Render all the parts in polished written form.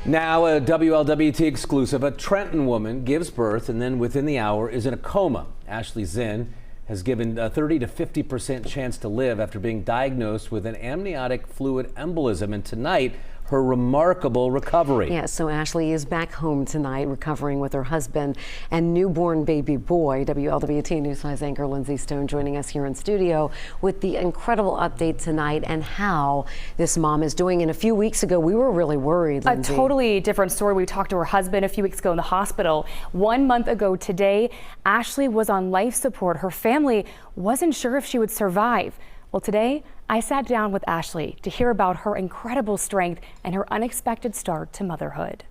Now, a WLWT exclusive. A Trenton woman gives birth and then within the hour is in a coma. Ashley Zinn has given a 30 to 50% chance to live after being diagnosed with an amniotic fluid embolism. And tonight, her remarkable recovery. Yeah, so Ashley is back home tonight, recovering with her husband and newborn baby boy. WLWT News 5's anchor Lindsay Stone joining us here in studio with the incredible update tonight and how this mom is doing. And a few weeks ago, we were really worried, Lindsay. A totally different story. We talked to her husband a few weeks ago in the hospital. 1 month ago today, Ashley was on life support. Her family wasn't sure if she would survive. Well, today, I sat down with Ashley to hear about her incredible strength and her unexpected start to motherhood.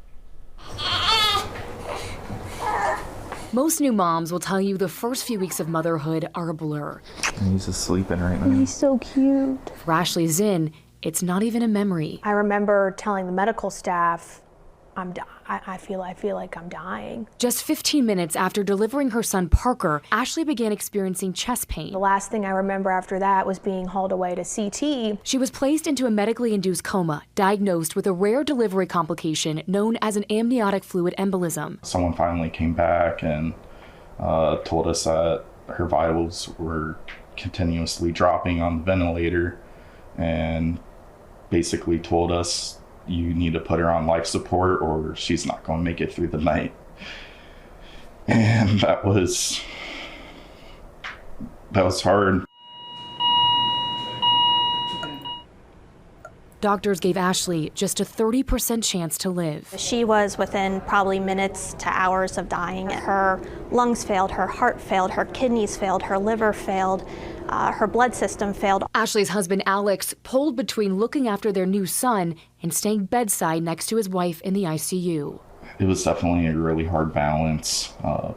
Most new moms will tell you the first few weeks of motherhood are a blur. He's just sleeping right now. He's so cute. For Ashley Zinn, it's not even a memory. I remember telling the medical staff, I feel like I'm dying. Just 15 minutes after delivering her son Parker, Ashley began experiencing chest pain. The last thing I remember after that was being hauled away to CT. She was placed into a medically induced coma, diagnosed with a rare delivery complication known as an amniotic fluid embolism. Someone finally came back and told us that her vitals were continuously dropping on the ventilator and basically told us, you need to put her on life support or she's not going to make it through the night. And that was hard. Doctors gave Ashley just a 30% chance to live. She was within probably minutes to hours of dying. Her lungs failed, her heart failed, her kidneys failed, her liver failed, her blood system failed. Ashley's husband Alex pulled between looking after their new son and staying bedside next to his wife in the ICU. It was definitely a really hard balance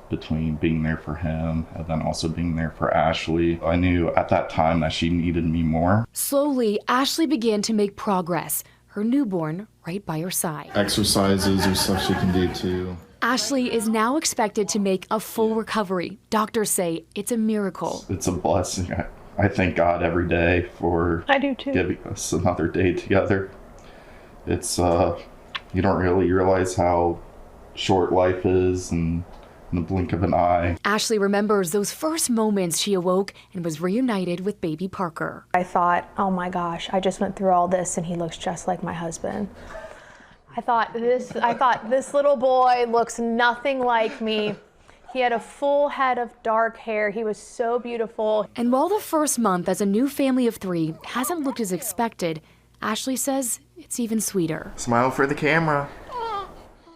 between being there for him and then also being there for Ashley. I knew at that time that she needed me more. Slowly, Ashley began to make progress, her newborn right by her side. Exercises or stuff she can do too. Ashley is now expected to make a full recovery. Doctors say it's a miracle. It's a blessing. I thank God every day for giving us another day together. It's, you don't really realize how short life is and in the blink of an eye. Ashley remembers those first moments she awoke and was reunited with baby Parker. I thought, oh my gosh, I just went through all this and he looks just like my husband. I thought this little boy looks nothing like me. He had a full head of dark hair. He was so beautiful. And while the first month as a new family of 3 hasn't looked as expected, Ashley says it's even sweeter. Smile for the camera.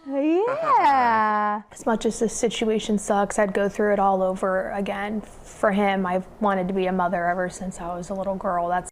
Yeah. As much as this situation sucks, I'd go through it all over again. For him, I've wanted to be a mother ever since I was a little girl.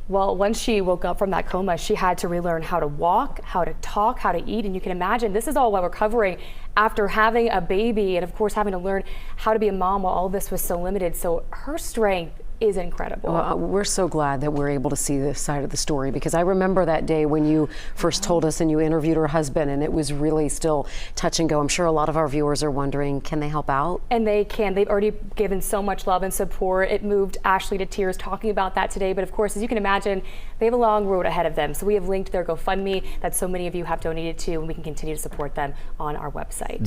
Well, once she woke up from that coma, she had to relearn how to walk, how to talk, how to eat. And you can imagine this is all while recovering after having a baby and, of course, having to learn how to be a mom while all this was so limited. So her strength is incredible. Well, we're so glad that we're able to see this side of the story, because I remember that day when you first told us and you interviewed her husband, and it was really still touch and go. I'm sure a lot of our viewers are wondering, can they help out? And they can. They've already given so much love and support. It moved Ashley to tears talking about that today. But of course, as you can imagine, they have a long road ahead of them. So we have linked their GoFundMe that so many of you have donated to, and we can continue to support them on our website.